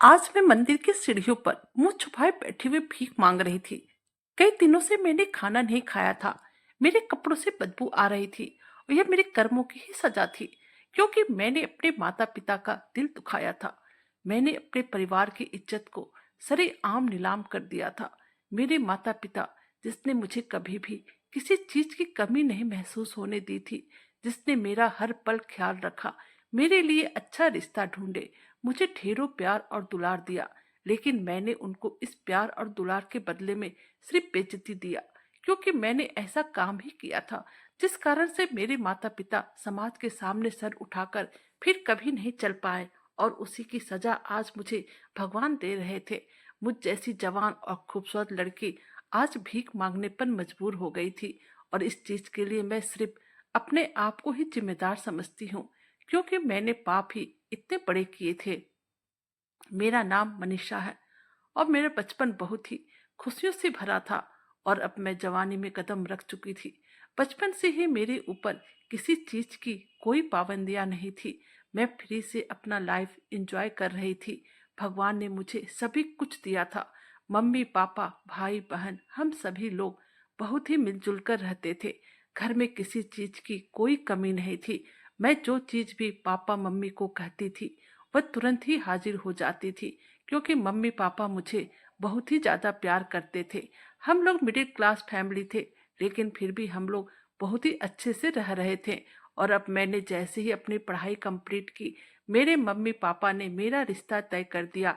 आज मैं मंदिर की सीढ़ियों पर मुंह छुपाए बैठी हुई भीख मांग रही थी। कई दिनों से मैंने खाना नहीं खाया था। मेरे कपड़ों से बदबू आ रही थी और यह मेरे कर्मों की ही सजा थी, क्योंकि मैंने अपने माता पिता का दिल दुखाया था। मैंने अपने परिवार की इज्जत को सरेआम नीलाम कर दिया था। मेरे माता पिता, जिसने मुझे कभी भी किसी चीज की कमी नहीं महसूस होने दी थी, जिसने मेरा हर पल ख्याल रखा, मेरे लिए अच्छा रिश्ता ढूंढे, मुझे ढेरों प्यार और दुलार दिया, लेकिन मैंने उनको इस प्यार और दुलार के बदले में सिर्फ बेइज्जती दिया, क्योंकि मैंने ऐसा काम ही किया था जिस कारण से मेरे माता पिता समाज के सामने सर उठाकर फिर कभी नहीं चल पाए। और उसी की सजा आज मुझे भगवान दे रहे थे। मुझ जैसी जवान और खूबसूरत लड़की आज भीख मांगने पर मजबूर हो गई थी, और इस चीज के लिए मैं सिर्फ अपने आप को ही जिम्मेदार समझती हूँ, क्योंकि मैंने पाप ही इतने बड़े किए थे। मेरा नाम मनीषा है और मेरा बचपन बहुत ही खुशियों से भरा था, और अब मैं जवानी में कदम रख चुकी थी। बचपन से ही मेरे ऊपर किसी चीज की कोई पाबंदियां नहीं थी। मैं फ्री से अपना लाइफ एंजॉय कर रही थी। भगवान ने मुझे सभी कुछ दिया था। मम्मी पापा भाई बहन हम सभी लोग बहुत ही मिलजुल कर रहते थे। घर में किसी चीज की कोई कमी नहीं थी। मैं जो चीज भी पापा मम्मी को कहती थी वह तुरंत ही हाजिर हो जाती थी, क्योंकि मम्मी पापा मुझे बहुत ही ज्यादा प्यार करते थे। हम लोग मिडिल क्लास फैमिली थे, लेकिन फिर भी हम लोग बहुत ही अच्छे से रह रहे थे। और अब मैंने जैसे ही अपनी पढ़ाई कंप्लीट की, मेरे मम्मी पापा ने मेरा रिश्ता तय कर दिया।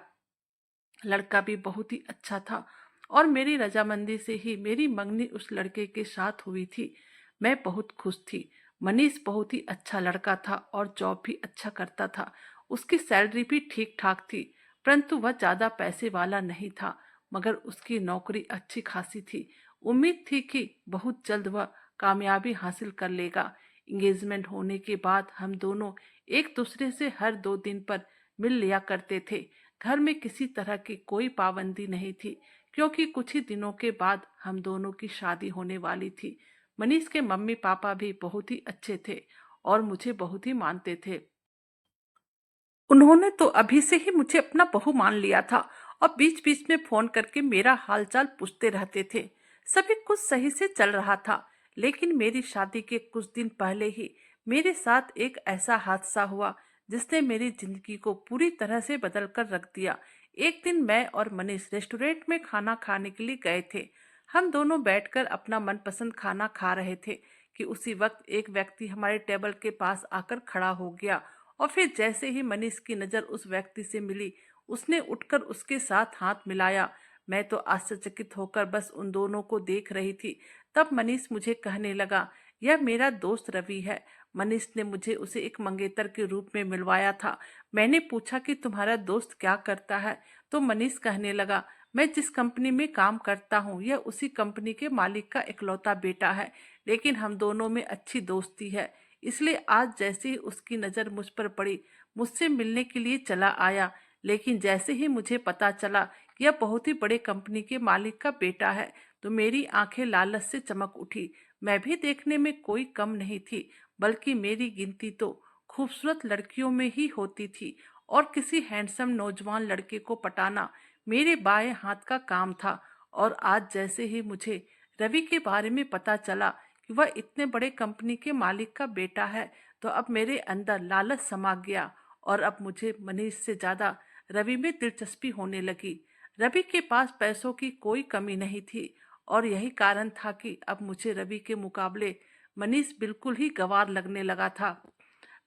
लड़का भी बहुत ही अच्छा था, और मेरी रजामंदी से ही मेरी मंगनी उस लड़के के साथ हुई थी। मैं बहुत खुश थी। मनीष बहुत ही अच्छा लड़का था और जॉब भी अच्छा करता था। उसकी सैलरी भी ठीक ठाक थी, परंतु वह ज्यादा पैसे वाला नहीं था, मगर उसकी नौकरी अच्छी खासी थी। उम्मीद थी कि बहुत जल्द वह कामयाबी हासिल कर लेगा। इंगेजमेंट होने के बाद हम दोनों एक दूसरे से हर 2 दिन पर मिल लिया करते थे। घर में किसी तरह की कोई पाबंदी नहीं थी, क्योंकि कुछ ही दिनों के बाद हम दोनों की शादी होने वाली थी। मनीष के मम्मी पापा भी बहुत ही अच्छे थे और मुझे बहुत ही मानते थे। उन्होंने तो अभी से ही मुझे अपना बहू मान लिया था, और बीच बीच में फोन करके मेरा हालचाल पूछते रहते थे। सभी कुछ सही से चल रहा था, लेकिन मेरी शादी के कुछ दिन पहले ही मेरे साथ एक ऐसा हादसा हुआ जिसने मेरी जिंदगी को पूरी तरह से बदल कर रख दिया। एक दिन मैं और मनीष रेस्टोरेंट में खाना खाने के लिए गए थे। हम दोनों बैठकर अपना मनपसंद खाना खा रहे थे कि उसी वक्त एक व्यक्ति हमारे टेबल के पास आकर खड़ा हो गया, और फिर जैसे ही मनीष की नजर उस व्यक्ति से मिली, उसने उठकर उसके साथ हाथ मिलाया। मैं तो आश्चर्यचकित होकर बस उन दोनों को देख रही थी। तब मनीष मुझे कहने लगा, यह मेरा दोस्त रवि है। मनीष ने मुझे उसे एक मंगेतर के रूप में मिलवाया था। मैंने पूछा कि तुम्हारा दोस्त क्या करता है, तो मनीष कहने लगा, मैं जिस कंपनी में काम करता हूँ यह उसी कंपनी के मालिक का इकलौता बेटा है, लेकिन हम दोनों में अच्छी दोस्ती है। इसलिए आज जैसे ही उसकी नज़र मुझ पर पड़ी, मुझसे मिलने के लिए चला आया। लेकिन जैसे ही मुझे पता चला कि यह बहुत ही बड़े कंपनी के मालिक का बेटा है, तो मेरी आंखें लालच से चमक उठी। मैं भी देखने में कोई कम नहीं थी, बल्कि मेरी गिनती तो खूबसूरत लड़कियों में ही होती थी, और किसी हैंडसम नौजवान लड़के को पटाना मेरे बाएं हाथ का काम था। और आज जैसे ही मुझे रवि के बारे में पता चला कि वह इतने बड़े कंपनी के मालिक का बेटा है, तो अब मेरे अंदर लालच समा गया, और अब मुझे मनीष से ज्यादा रवि में दिलचस्पी होने लगी। रवि के पास पैसों की कोई कमी नहीं थी, और यही कारण था कि अब मुझे रवि के मुकाबले मनीष बिल्कुल ही गंवार लगने लगा था।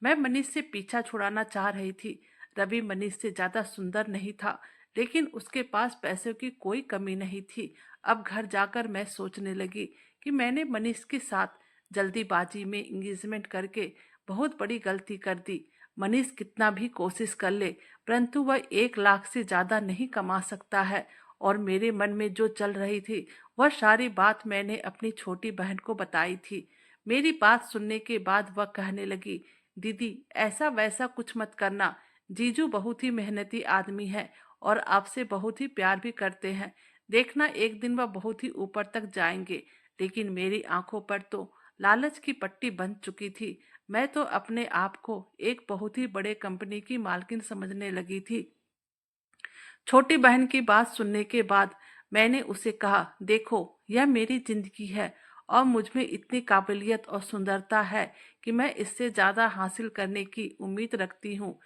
मैं मनीष से पीछा छुड़ाना चाह रही थी। रवि मनीष से ज्यादा सुंदर नहीं था, लेकिन उसके पास पैसों की कोई कमी नहीं थी। अब घर जाकर मैं सोचने लगी कि मैंने मनीष के साथ जल्दीबाजी में एंगेजमेंट करके बहुत बड़ी गलती कर दी। मनीष कितना भी कोशिश कर ले, परंतु वह 1 लाख से ज्यादा नहीं कमा सकता है। और मेरे मन में जो चल रही थी, वह सारी बात मैंने अपनी छोटी बहन को बताई थी। मेरी बात सुनने के बाद वह कहने लगी, दीदी ऐसा वैसा कुछ मत करना। जीजू बहुत ही मेहनती आदमी है और आपसे बहुत ही प्यार भी करते हैं। देखना एक दिन वह बहुत ही ऊपर तक जाएंगे। लेकिन मेरी आंखों पर तो लालच की पट्टी बंध चुकी थी। मैं तो अपने आप को एक बहुत ही बड़े कंपनी की मालकिन समझने लगी थी। छोटी बहन की बात सुनने के बाद मैंने उसे कहा, देखो, यह मेरी जिंदगी है और मुझ में इतनी काबिलियत और सुंदरता है कि मैं इससे ज्यादा हासिल करने की उम्मीद रखती हूँ।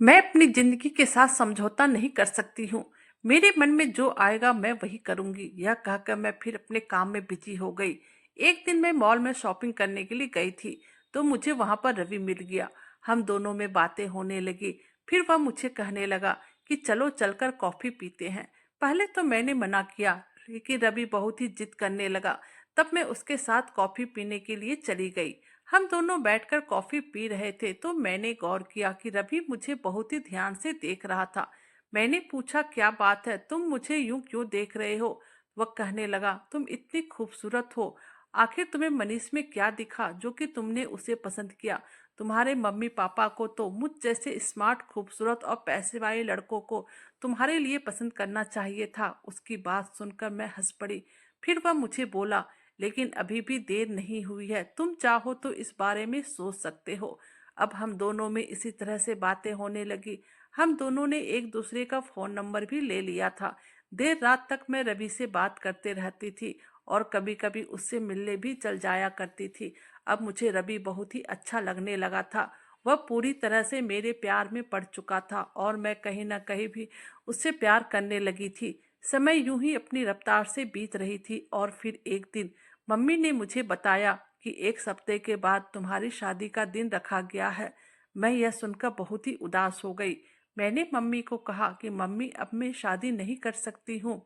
मैं अपनी जिंदगी के साथ समझौता नहीं कर सकती हूँ। मेरे मन में जो आएगा मैं वही करूंगी। यह कहकर मैं फिर अपने काम में बिजी हो गई। एक दिन मैं मॉल में शॉपिंग करने के लिए गई थी, तो मुझे वहां पर रवि मिल गया। हम दोनों में बातें होने लगी। फिर वह मुझे कहने लगा कि चलो चलकर कॉफी पीते हैं। पहले तो मैंने मना किया, लेकिन रवि बहुत ही जिद करने लगा। तब मैं उसके साथ कॉफी पीने के लिए चली गई। हम दोनों बैठकर कॉफी पी रहे थे तो मैंने गौर किया कि रवि मुझे बहुत ही ध्यान से देख रहा था। मैंने पूछा, क्या बात है, तुम मुझे यूं क्यों देख रहे हो? वह कहने लगा, तुम इतनी खूबसूरत हो। आखिर तुम्हें मनीष में क्या दिखा जो कि तुमने उसे पसंद किया? तुम्हारे मम्मी पापा को तो मुझ जैसे स्मार्ट, खूबसूरत और पैसे वाले लड़कों को तुम्हारे लिए पसंद करना चाहिए था। उसकी बात सुनकर मैं हंस पड़ी। फिर वह मुझे बोला, लेकिन अभी भी देर नहीं हुई है, तुम चाहो तो इस बारे में सोच सकते हो। अब हम दोनों में इसी तरह से बातें होने लगी। हम दोनों ने एक दूसरे का फोन नंबर भी ले लिया था। देर रात तक मैं रवि से बात करते रहती थी और कभी कभी उससे मिलने भी चल जाया करती थी। अब मुझे रवि बहुत ही अच्छा लगने लगा था। वह पूरी तरह से मेरे प्यार में पड़ चुका था और मैं कहीं ना कहीं भी उससे प्यार करने लगी थी। समय यूं ही अपनी रफ्तार से बीत रही थी और फिर एक दिन मम्मी ने मुझे बताया कि एक हफ्ते के बाद तुम्हारी शादी का दिन रखा गया है। मैं यह सुनकर बहुत ही उदास हो गई। मैंने मम्मी को कहा कि मम्मी, अब मैं शादी नहीं कर सकती हूँ।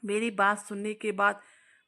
मेरी बात सुनने के बाद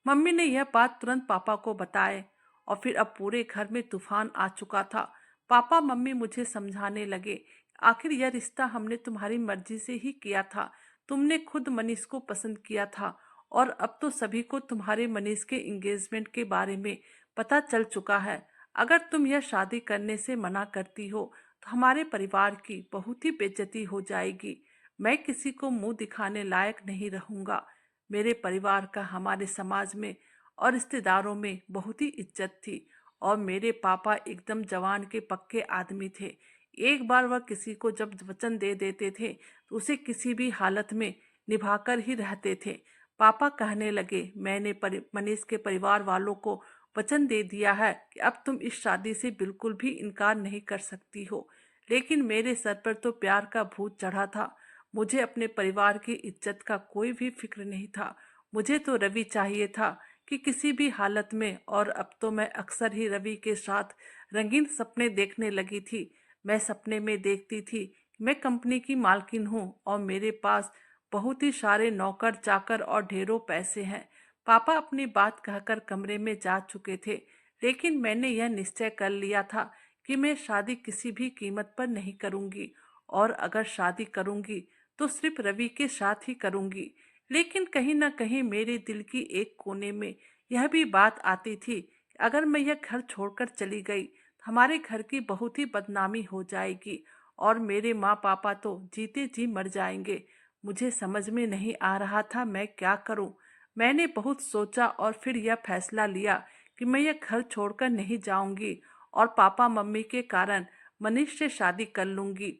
मम्मी ने यह बात तुरंत पापा को बताए और फिर अब पूरे घर में तूफान आ चुका था। पापा मम्मी मुझे समझाने लगे, आखिर यह रिश्ता हमने तुम्हारी मर्जी से ही किया था। तुमने खुद मनीष को पसंद किया था और अब तो सभी को तुम्हारे मनीष के एंगेजमेंट के बारे में पता चल चुका है। अगर तुम यह शादी करने से मना करती हो तो हमारे परिवार की बहुत ही बेइज्जती हो जाएगी। मैं किसी को मुंह दिखाने लायक नहीं रहूंगा। मेरे परिवार का हमारे समाज में और रिश्तेदारों में बहुत ही इज्जत थी और मेरे पापा एकदम जवान के पक्के आदमी थे। एक बार वह किसी को जब वचन दे देते थे तो उसे किसी भी हालत में निभाकर ही रहते थे। पापा कहने लगे, मैंने मनीष के परिवार वालों को वचन दे दिया है कि अब तुम इस शादी से बिल्कुल भी इनकार नहीं कर सकती हो। लेकिन मेरे सर पर तो प्यार का भूत चढ़ा था। मुझे अपने परिवार की इज्जत का कोई भी फिक्र नहीं था। मुझे तो रवि चाहिए था कि किसी भी हालत में, और अब तो मैं अक्सर ही रवि के साथ रंगीन सपने देखने लगी थी। मैं सपने में देखती थी कि मैं कंपनी की मालकिन हूँ और मेरे पास बहुत ही सारे नौकर चाकर और ढेरों पैसे हैं। पापा अपनी बात कहकर कमरे में जा चुके थे, लेकिन मैंने यह निश्चय कर लिया था कि मैं शादी किसी भी कीमत पर नहीं करूंगी और अगर शादी करूंगी तो सिर्फ रवि के साथ ही करूंगी। लेकिन कहीं ना कहीं मेरे दिल की एक कोने में यह भी बात आती थी कि अगर मैं यह घर छोड़कर चली गई तो हमारे घर की बहुत ही बदनामी हो जाएगी और मेरे माँ पापा तो जीते जी मर जाएंगे। मुझे समझ में नहीं आ रहा था मैं क्या करूं। मैंने बहुत सोचा और फिर यह फैसला लिया कि मैं यह घर छोड़कर नहीं जाऊंगी और पापा मम्मी के कारण मनीष से शादी कर लूंगी।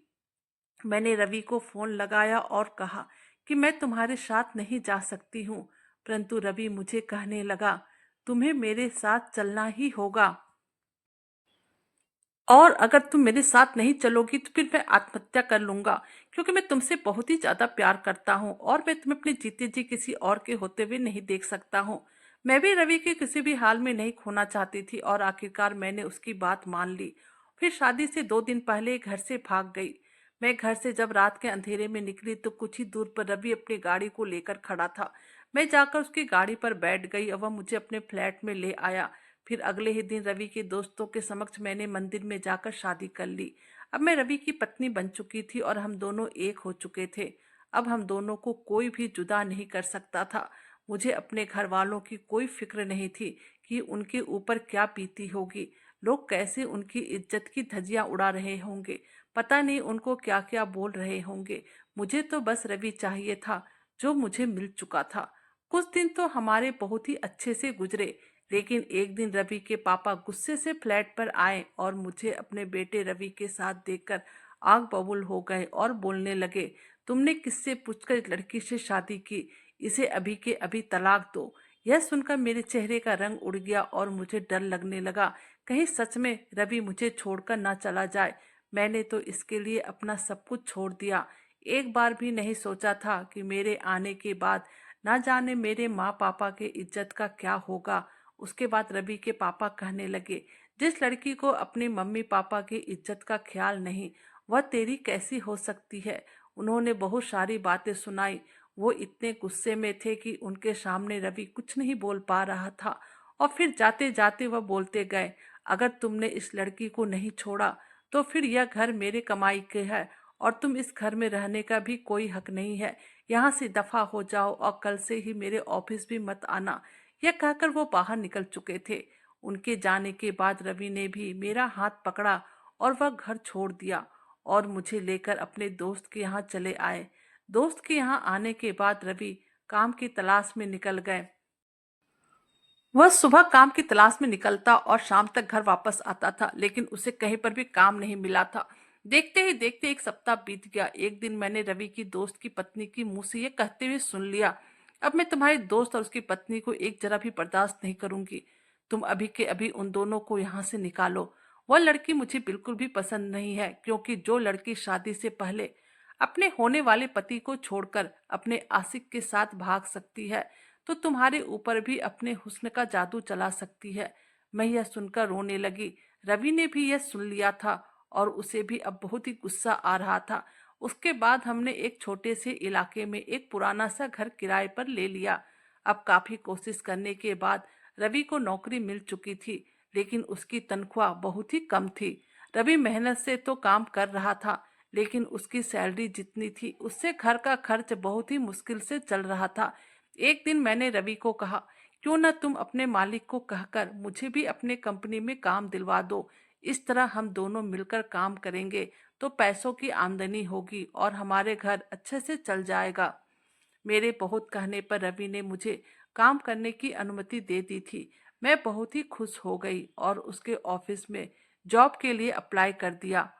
मैंने रवि को फोन लगाया और कहा कि मैं तुम्हारे साथ नहीं जा सकती हूँ। परंतु रवि मुझे कहने लगा, तुम्हें मेरे साथ चलना ही होगा और अगर तुम मेरे साथ नहीं चलोगी तो फिर मैं आत्महत्या कर लूंगा, क्योंकि मैं तुमसे बहुत ही ज्यादा प्यार करता हूँ और मैं तुम्हें अपने जीते जी किसी और के होते हुए नहीं देख सकता हूँ। मैं भी रवि के किसी भी हाल में नहीं खोना चाहती थी और आखिरकार मैंने उसकी बात मान ली। फिर शादी से 2 दिन पहले घर से भाग गई। मैं घर से जब रात के अंधेरे में निकली तो कुछ ही दूर पर रवि अपनी गाड़ी को लेकर खड़ा था। मैं जाकर उसकी गाड़ी पर बैठ गई और वह मुझे अपने फ्लैट में ले आया। फिर अगले ही दिन रवि के दोस्तों के समक्ष मैंने मंदिर में जाकर शादी कर ली। अब मैं रवि की पत्नी बन चुकी थी और हम दोनों एक हो चुके थे। अब हम दोनों को कोई भी जुदा नहीं कर सकता था। मुझे अपने घर वालों की कोई फिक्र नहीं थी कि उनके ऊपर क्या बीती होगी, लोग कैसे उनकी इज्जत की धज्जियां उड़ा रहे होंगे, पता नहीं उनको क्या क्या बोल रहे होंगे। मुझे तो बस रवि चाहिए था, जो मुझे मिल चुका था। कुछ दिन तो हमारे बहुत ही अच्छे से गुजरे, लेकिन एक दिन रवि के पापा गुस्से से फ्लैट पर आए और मुझे अपने बेटे रवि के साथ देखकर आग बबूल हो गए और बोलने लगे, तुमने किससे पूछकर इस लड़की से शादी की? इसे अभी के अभी तलाक दो। यह सुनकर मेरे चेहरे का रंग उड़ गया और मुझे डर लगने लगा, कहीं सच में रवि मुझे छोड़कर ना चला जाए। मैंने तो इसके लिए अपना सब कुछ छोड़ दिया। एक बार भी नहीं सोचा था कि मेरे आने के बाद ना जाने मेरे माँ पापा के इज्जत का क्या होगा। उसके बाद रवि के पापा कहने लगे, जिस लड़की को अपनी मम्मी पापा की इज्जत का ख्याल नहीं, वह तेरी कैसी हो सकती है। उन्होंने बहुत सारी बातें सुनाई। वो इतने गुस्से में थे कि उनके सामने रवि कुछ नहीं बोल पा रहा था। और फिर जाते जाते वह बोलते गए, अगर तुमने इस लड़की को नहीं छोड़ा तो फिर यह घर मेरे कमाई के है और तुम इस घर में रहने का भी कोई हक नहीं है। यहाँ से दफा हो जाओ और कल से ही मेरे ऑफिस भी मत आना। यह कहकर वो बाहर निकल चुके थे। उनके जाने के बाद रवि ने भी मेरा हाथ पकड़ा और वह घर छोड़ दिया और मुझे लेकर अपने दोस्त के यहाँ चले आए। दोस्त के यहाँ आने के बाद रवि काम की तलाश में निकल गए। वह सुबह काम की तलाश में निकलता और शाम तक घर वापस आता था, लेकिन उसे कहीं पर भी काम नहीं मिला था। देखते ही देखते एक सप्ताह बीत गया। एक दिन मैंने रवि की दोस्त की पत्नी की मुंह से ये कहते हुए सुन लिया, अब मैं तुम्हारे दोस्त और उसकी पत्नी को एक जरा भी बर्दाश्त नहीं करूंगी। तुम अभी के अभी उन दोनों को यहाँ से निकालो। वह लड़की मुझे बिल्कुल भी पसंद नहीं है, क्योंकि जो लड़की शादी से पहले अपने होने वाले पति को छोड़कर अपने आशिक के साथ भाग सकती है, तो तुम्हारे ऊपर भी अपने हुस्न का जादू चला सकती है। मैं यह सुनकर रोने लगी। रवि ने भी यह सुन लिया था और उसे भी अब बहुत ही गुस्सा आ रहा था। उसके बाद हमने एक छोटे से इलाके में एक पुराना सा घर किराए पर ले लिया। अब काफी कोशिश करने के बाद रवि को नौकरी मिल चुकी थी, लेकिन उसकी तनख्वाह बहुत ही कम थी। रवि मेहनत से तो काम कर रहा था, लेकिन उसकी सैलरी जितनी थी उससे घर का खर्च बहुत ही मुश्किल से चल रहा था। एक दिन मैंने रवि को कहा, क्यों ना तुम अपने मालिक को कहकर मुझे भी अपने कंपनी में काम दिलवा दो। इस तरह हम दोनों मिलकर काम करेंगे तो पैसों की आमदनी होगी और हमारे घर अच्छे से चल जाएगा। मेरे बहुत कहने पर रवि ने मुझे काम करने की अनुमति दे दी थी। मैं बहुत ही खुश हो गई और उसके ऑफिस में जॉब के लिए अप्लाई कर दिया।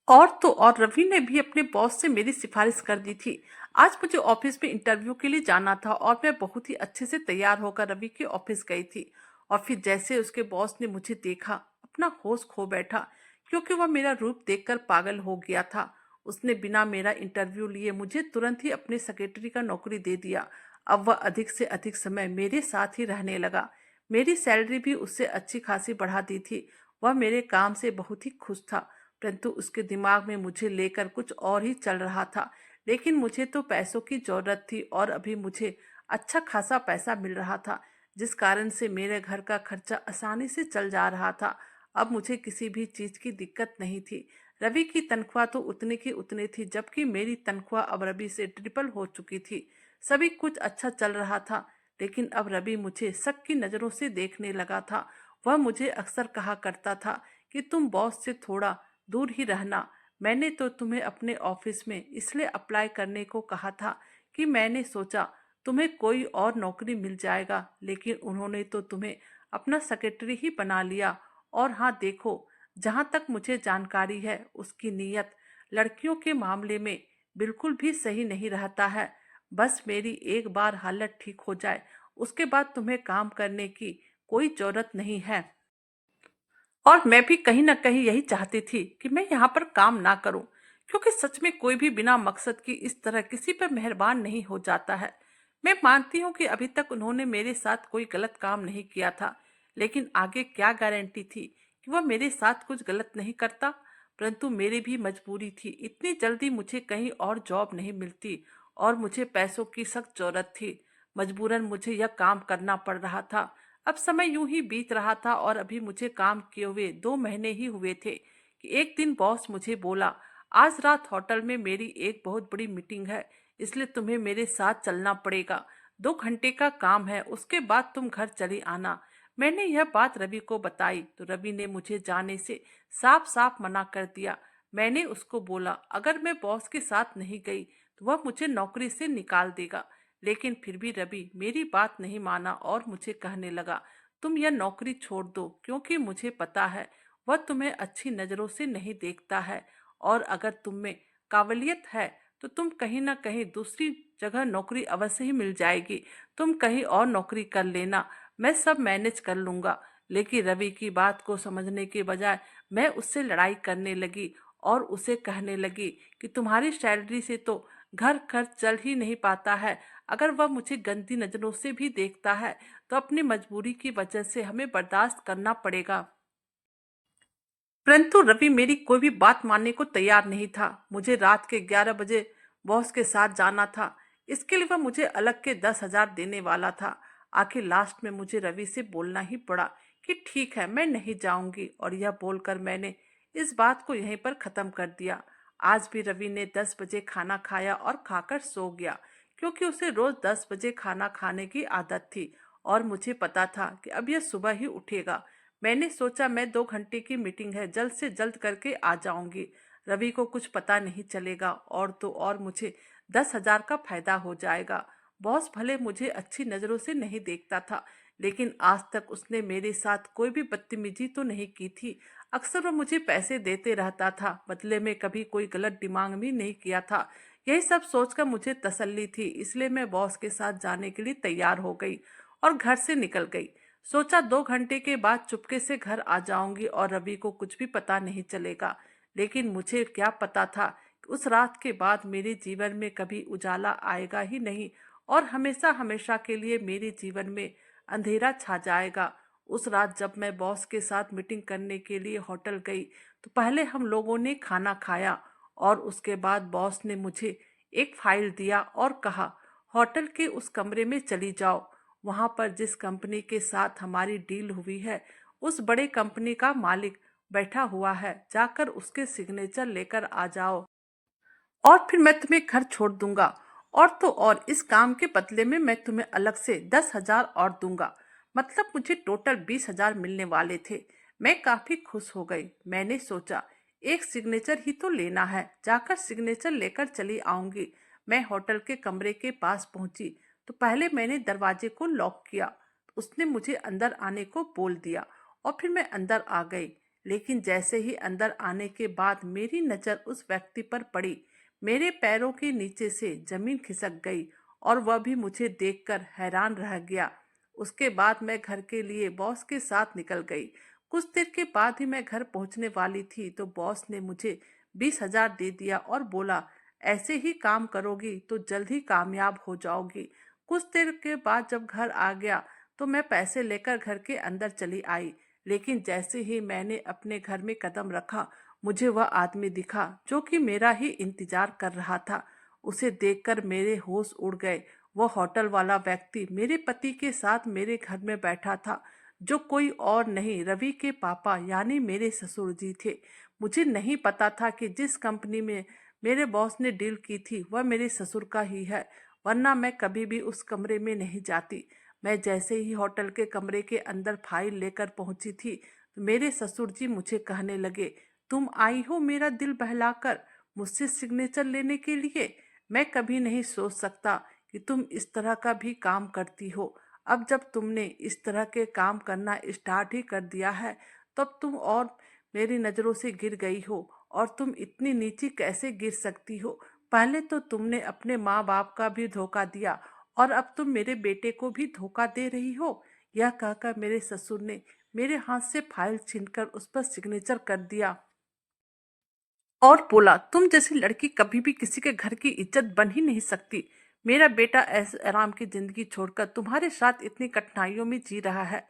और तो और रवि ने भी अपने बॉस से मेरी सिफारिश कर दी थी। आज मुझे ऑफिस में इंटरव्यू के लिए जाना था और मैं बहुत ही अच्छे से तैयार होकर रवि के ऑफिस गई थी। और फिर जैसे उसके बॉस ने मुझे देखा, अपना होश खो बैठा, क्योंकि वह मेरा रूप देखकर पागल हो गया था। उसने बिना मेरा इंटरव्यू लिए मुझे तुरंत ही अपने सेक्रेटरी का नौकरी दे दिया। अब वह अधिक से अधिक समय मेरे साथ ही रहने लगा। मेरी सैलरी भी उससे अच्छी खासी बढ़ा दी थी। वह मेरे काम से बहुत ही खुश था, परंतु उसके दिमाग में मुझे लेकर कुछ और ही चल रहा था। लेकिन मुझे तो पैसों की जरूरत थी और अभी मुझे अच्छा खासा पैसा मिल रहा था, जिस कारण से मेरे घर का खर्चा आसानी से चल जा रहा था। अब मुझे किसी भी चीज की दिक्कत नहीं थी। रवि की तनख्वाह तो उतनी की उतनी थी, जबकि मेरी तनख्वाह अब रवि से ट्रिपल हो चुकी थी। सभी कुछ अच्छा चल रहा था, लेकिन अब रवि मुझे शक की नजरों से देखने लगा था। वह मुझे अक्सर कहा करता था कि तुम बॉस से थोड़ा दूर ही रहना। मैंने तो तुम्हें अपने ऑफिस में इसलिए अप्लाई करने को कहा था कि मैंने सोचा तुम्हें कोई और नौकरी मिल जाएगा, लेकिन उन्होंने तो तुम्हें अपना सेक्रेटरी ही बना लिया। और हाँ देखो, जहाँ तक मुझे जानकारी है उसकी नीयत लड़कियों के मामले में बिल्कुल भी सही नहीं रहता है। बस मेरी एक बार हालत ठीक हो जाए, उसके बाद तुम्हें काम करने की कोई जरूरत नहीं है। और मैं भी कहीं न कहीं यही चाहती थी कि मैं यहाँ पर काम ना करूँ, क्योंकि सच में कोई भी बिना मकसद की इस तरह किसी पर मेहरबान नहीं हो जाता है। मैं मानती हूँ कि अभी तक उन्होंने मेरे साथ कोई गलत काम नहीं किया था, लेकिन आगे क्या गारंटी थी कि वह मेरे साथ कुछ गलत नहीं करता। परंतु मेरी भी मजबूरी थी, इतनी जल्दी मुझे कहीं और जॉब नहीं मिलती और मुझे पैसों की सख्त जरूरत थी। मजबूरन मुझे यह काम करना पड़ रहा था। अब समय यूं ही बीत रहा था और अभी मुझे काम किए हुए 2 महीने ही हुए थे कि एक दिन बॉस मुझे बोला, आज रात होटल में मेरी एक बहुत बड़ी मीटिंग है, इसलिए तुम्हें मेरे साथ चलना पड़ेगा। 2 घंटे का काम है, उसके बाद तुम घर चली आना। मैंने यह बात रवि को बताई तो रवि ने मुझे जाने से साफ साफ मना कर दिया। मैंने उसको बोला, अगर मैं बॉस के साथ नहीं गई तो वह मुझे नौकरी से निकाल देगा। लेकिन फिर भी रवि मेरी बात नहीं माना और मुझे कहने लगा, तुम यह नौकरी छोड़ दो, क्योंकि मुझे पता है वह तुम्हें अच्छी नज़रों से नहीं देखता है, और अगर तुम में काबिलियत है तो तुम कहीं ना कहीं दूसरी जगह नौकरी अवश्य ही मिल जाएगी। तुम कहीं और नौकरी कर लेना, मैं सब मैनेज कर लूंगा। लेकिन रवि की बात को समझने के बजाय मैं उससे लड़ाई करने लगी और उसे कहने लगी कि तुम्हारी सैलरी से तो घर खर्च चल ही नहीं पाता है। अगर वह मुझे गंदी नज़रों से भी देखता है तो अपनी मजबूरी की वजह से हमें बर्दाश्त करना पड़ेगा। परंतु रवि मेरी कोई भी बात मानने को तैयार नहीं था। मुझे रात के 11 बजे बॉस के साथ जाना था। इसके लिए वह मुझे अलग के 10,000 देने वाला था। आखिर लास्ट में मुझे रवि से बोलना ही पड़ा कि ठीक है, मैं नहीं जाऊंगी, और यह बोलकर मैंने इस बात को यहीं पर खत्म कर दिया। आज भी रवि ने 10 बजे खाना खाया और खाकर सो गया, क्योंकि उसे रोज 10 बजे खाना खाने की आदत थी और मुझे पता था कि अब यह सुबह ही उठेगा। मैंने सोचा मैं 2 घंटे की मीटिंग है, जल्द से जल्द करके आ जाऊंगी। रवि को कुछ पता नहीं चलेगा और तो और मुझे 10,000 का फायदा हो जाएगा। बॉस भले मुझे अच्छी नज़रों से नहीं देखता था, लेकिन आज तक उसने मेरे साथ कोई भी बदतमीजी तो नहीं की थी। अक्सर वो मुझे पैसे देते रहता था, बदले में कभी कोई गलत डिमांड भी नहीं किया था। यही सब सोचकर मुझे तसल्ली थी, इसलिए मैं बॉस के साथ जाने के लिए तैयार हो गई और घर से निकल गई। सोचा 2 घंटे के बाद चुपके से घर आ जाऊंगी और रवि को कुछ भी पता नहीं चलेगा। लेकिन मुझे क्या पता था कि उस रात के बाद मेरे जीवन में कभी उजाला आएगा ही नहीं, और हमेशा हमेशा के लिए मेरे जीवन में अंधेरा छा जाएगा। उस रात जब मैं बॉस के साथ मीटिंग करने के लिए होटल गई तो पहले हम लोगों ने खाना खाया और उसके बाद बॉस ने मुझे एक फाइल दिया और कहा, होटल के उस कमरे में चली जाओ। वहां पर जिस कंपनी के साथ हमारी डील हुई है, उस बड़े कंपनी का मालिक बैठा हुआ है, जाकर उसके सिग्नेचर लेकर आ जाओ और फिर मैं तुम्हें घर छोड़ दूंगा। और तो और इस काम के बदले में मैं तुम्हें अलग से 10,000 और दूंगा। मतलब मुझे टोटल 20,000 मिलने वाले थे। मैं काफी खुश हो गई। मैंने सोचा एक सिग्नेचर ही तो लेना है, जाकर सिग्नेचर लेकर चली आऊंगी। मैं होटल के कमरे के पास पहुंची तो पहले मैंने दरवाजे को लॉक किया। उसने मुझे अंदर आने को बोल दिया और फिर मैं अंदर आ गई। लेकिन जैसे ही अंदर आने के बाद मेरी नजर उस व्यक्ति पर पड़ी, मेरे पैरों के नीचे से जमीन खिसक गई और वह भी मुझे देखकर हैरान रह गया। उसके बाद मैं घर के लिए बॉस के साथ निकल गई। कुछ देर के बाद ही मैं घर पहुंचने वाली थी तो बॉस ने मुझे 20,000 दे दिया और बोला, ऐसे ही काम करोगी तो जल्द ही कामयाब हो जाओगी। कुछ देर के बाद जब घर आ गया तो मैं पैसे लेकर घर के अंदर चली आई। लेकिन जैसे ही मैंने अपने घर में कदम रखा, मुझे वह आदमी दिखा जो कि मेरा ही इंतजार कर रहा था। उसे देखकर मेरे होश उड़ गए। वह होटल वाला व्यक्ति मेरे पति के साथ मेरे घर में बैठा था, जो कोई और नहीं, रवि के पापा यानी मेरे ससुर जी थे। मुझे नहीं पता था कि जिस कंपनी में मेरे बॉस ने डील की थी वह मेरे ससुर का ही है, वरना मैं कभी भी उस कमरे में नहीं जाती। मैं जैसे ही होटल के कमरे के अंदर फाइल लेकर पहुंची थी तो मेरे ससुर जी मुझे कहने लगे, तुम आई हो मेरा दिल बहलाकर मुझसे सिग्नेचर लेने के लिए। मैं कभी नहीं सोच सकता कि तुम इस तरह का भी काम करती हो। अब जब तुमने इस तरह के काम करना स्टार्ट ही कर दिया है, तब तुम और मेरी नज़रों से गिर गई हो। और तुम इतनी नीची कैसे गिर सकती हो? पहले तो तुमने अपने माँ बाप का भी धोखा दिया और अब तुम मेरे बेटे को भी धोखा दे रही हो। यह कहकर मेरे ससुर ने मेरे हाथ से फाइल छीनकर उस पर सिग्नेचर कर दिया और बोला, तुम जैसी लड़की कभी भी किसी के घर की इज्जत बन ही नहीं सकती। मेरा बेटा ऐसे आराम की जिंदगी छोड़कर तुम्हारे साथ इतनी कठिनाइयों में जी रहा है।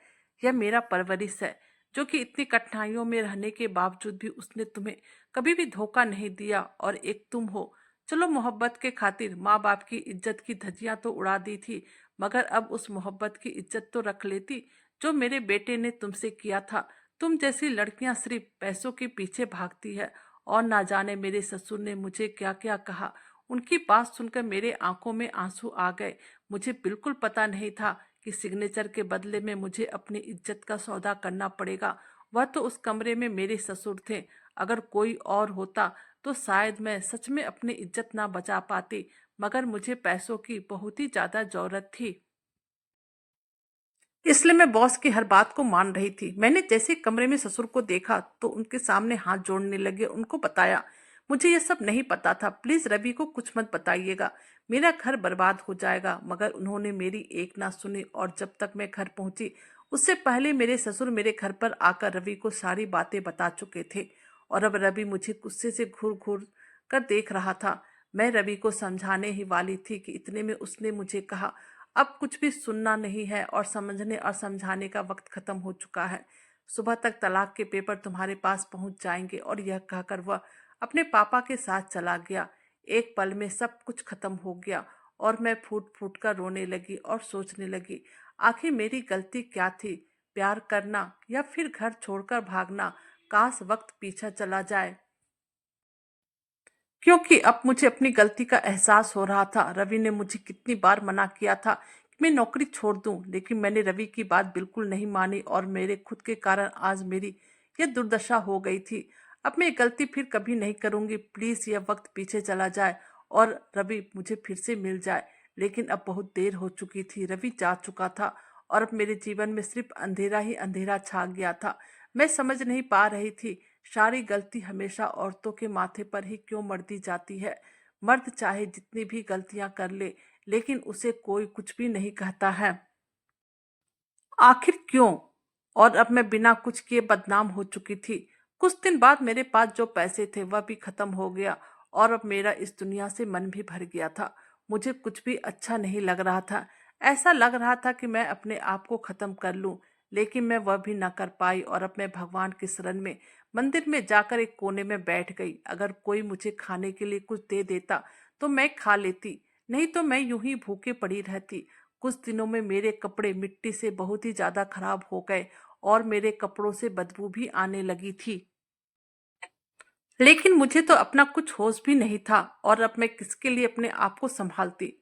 यह मेरा परवरिश है, जो कि इतनी कठिनाइयों में रहने के बावजूद भी उसने तुम्हें कभी भी धोखा नहीं दिया। और एक तुम हो, चलो मोहब्बत के खातिर माँ बाप की इज्जत की धज्जियां तो उड़ा दी थी, मगर अब उस मोहब्बत की इज्जत तो रख लेती जो मेरे बेटे ने तुमसे किया था। तुम जैसी लड़कियां सिर्फ पैसों के पीछे भागती है। और ना जाने मेरे ससुर ने मुझे क्या क्या कहा। उनकी बात सुनकर मेरे आंखों में आंसू आ गए। मुझे बिल्कुल पता नहीं था कि सिग्नेचर के बदले में मुझे अपनी इज्जत का सौदा करना पड़ेगा। वह तो उस कमरे में मेरे ससुर थे। अगर कोई और होता तो शायद मैं सच में अपनी इज्जत ना बचा पाती, मगर मुझे पैसों की बहुत ही ज्यादा जरूरत थी। इसलिए मैं बॉस की हर बात को मान रही थी। मैंने जैसे कमरे में ससुर को देखा तो उनके सामने हाथ जोड़ने लगे, उनको बताया मुझे ये सब नहीं पता था, प्लीज रवि को कुछ मत बताइएगा, मेरा घर बर्बाद हो जाएगा। मगर उन्होंने मेरी एक ना सुनी और जब तक मैं घर पहुंची उससे पहले मेरे ससुर मेरे घर पर आकर रवि को सारी बातें बता चुके थे। और अब रवि मुझे गुस्से से घूर घूर कर देख रहा था। मैं रवि को समझाने ही वाली थी कि इतने में उसने मुझे कहा, अब कुछ भी सुनना नहीं है और समझने और समझाने का वक्त खत्म हो चुका है। सुबह तक तलाक के पेपर तुम्हारे पास पहुंच जाएंगे। और यह कहकर वह अपने पापा के साथ चला गया। एक पल में सब कुछ खत्म हो गया और मैं फूट फूट कर रोने लगी और सोचने लगी, आखिर मेरी गलती क्या थी? प्यार करना या फिर घर छोड़कर भागना? काश वक्त पीछे चला जाए, क्योंकि अब मुझे अपनी गलती का एहसास हो रहा था। रवि ने मुझे कितनी बार मना किया था कि मैं नौकरी छोड़ दूं, लेकिन मैंने रवि की बात बिल्कुल नहीं मानी और मेरे खुद के कारण आज मेरी यह दुर्दशा हो गई थी। अब मैं ये गलती फिर कभी नहीं करूंगी। प्लीज यह वक्त पीछे चला जाए और रवि मुझे फिर से मिल जाए। लेकिन अब बहुत देर हो चुकी थी, रवि जा चुका था और अब मेरे जीवन में सिर्फ अंधेरा ही अंधेरा छा गया था। मैं समझ नहीं पा रही थी सारी गलती हमेशा औरतों के माथे पर ही क्यों मर दी जाती है। मर्द चाहे जितनी भी गलतियां कर ले, लेकिन उसे कोई कुछ भी नहीं कहता है। आखिर क्यों? और अब मैं बिना कुछ किए बदनाम हो चुकी थी। कुछ दिन बाद मेरे पास जो पैसे थे वह भी खत्म हो गया और अब मेरा इस दुनिया से मन भी भर गया था। मुझे कुछ भी अच्छा नहीं लग रहा था। ऐसा लग रहा था कि मैं अपने आप को खत्म कर लूं, लेकिन मैं वह भी ना कर पाई और अब मैं भगवान के शरण में मंदिर में जाकर एक कोने में बैठ गई। अगर कोई मुझे खाने के लिए कुछ दे देता तो मैं खा लेती, नहीं तो मैं यूं ही भूखे पड़ी रहती। कुछ दिनों में मेरे कपड़े मिट्टी से बहुत ही ज्यादा खराब हो गए और मेरे कपड़ों से बदबू भी आने लगी थी। लेकिन मुझे तो अपना कुछ होश भी नहीं था और अब मैं किसके लिए अपने आप को संभालती।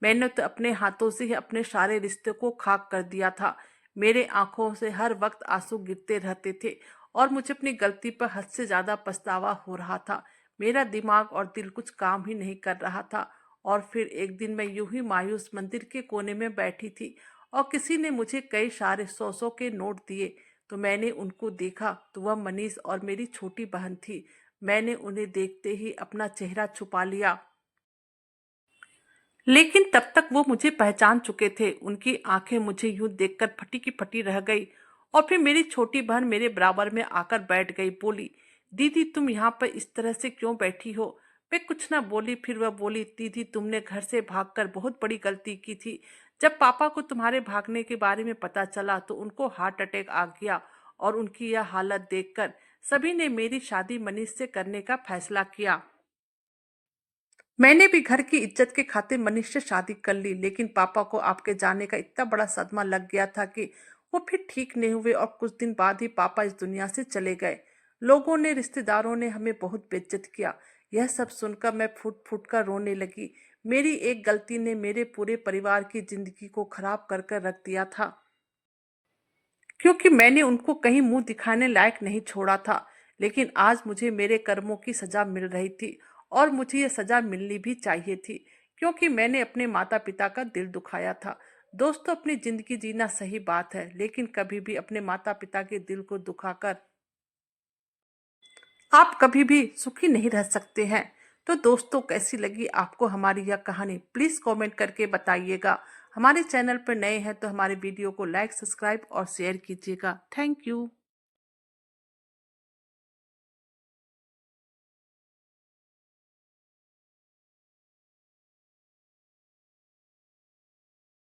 मैंने तो अपने हाथों से ही अपने सारे रिश्ते को खाक कर दिया था। मेरे आंखों से हर वक्त आंसू गिरते रहते थे और मुझे अपनी गलती पर हद से ज्यादा पछतावा हो रहा था। मेरा दिमाग और दिल कुछ काम ही नहीं कर रहा था। और फिर एक दिन मैं यूं ही मायूस मंदिर के कोने में बैठी थी और किसी ने मुझे कई सारे 100 के नोट दिए। तो मैंने उनको देखा तो वह मनीष और मेरी छोटी बहन थी। मैंने उन्हें देखते ही अपना चेहरा छुपा लिया, लेकिन तब तक वो मुझे पहचान चुके थे। उनकी आंखें मुझे यूं देखकर फटी की फटी रह गई। और फिर मेरी छोटी बहन मेरे बराबर में आकर बैठ गई, बोली, दीदी तुम यहाँ पर इस तरह से क्यों बैठी हो? मैं कुछ ना बोली। फिर वह बोली, दीदी तुमने घर से भागकर बहुत बड़ी गलती की थी। जब पापा को तुम्हारे भागने के बारे में पता चला तो उनको हार्ट अटैक आ गया और उनकी यह हालत देखकर सभी ने मेरी शादी मनीष से करने का फैसला किया। मैंने भी घर की इज्जत के खातिर मनीष से शादी कर ली, लेकिन पापा को आपके जाने का इतना बड़ा सदमा लग गया था कि वो फिर ठीक नहीं हुए और कुछ दिन बाद ही पापा इस दुनिया से चले गए। लोगों ने, रिश्तेदारों ने हमें बहुत बेइज्जत किया। यह सब सुनकर मैं फूट फूट कर रोने लगी। मेरी एक गलती ने मेरे पूरे परिवार की जिंदगी को खराब कर कर रख दिया था, क्योंकि मैंने उनको कहीं मुंह दिखाने लायक नहीं छोड़ा था। लेकिन आज मुझे मेरे कर्मों की सजा मिल रही थी और मुझे ये सजा मिलनी भी चाहिए थी, क्योंकि मैंने अपने माता पिता का दिल दुखाया था। दोस्तों, अपनी जिंदगी जीना सही बात है, लेकिन कभी भी अपने माता पिता के दिल को दुखाकर आप कभी भी सुखी नहीं रह सकते हैं। तो दोस्तों, कैसी लगी आपको हमारी यह कहानी? प्लीज कमेंट करके बताइएगा। हमारे चैनल पर नए हैं तो हमारे वीडियो को लाइक, सब्सक्राइब और शेयर कीजिएगा। Thank you.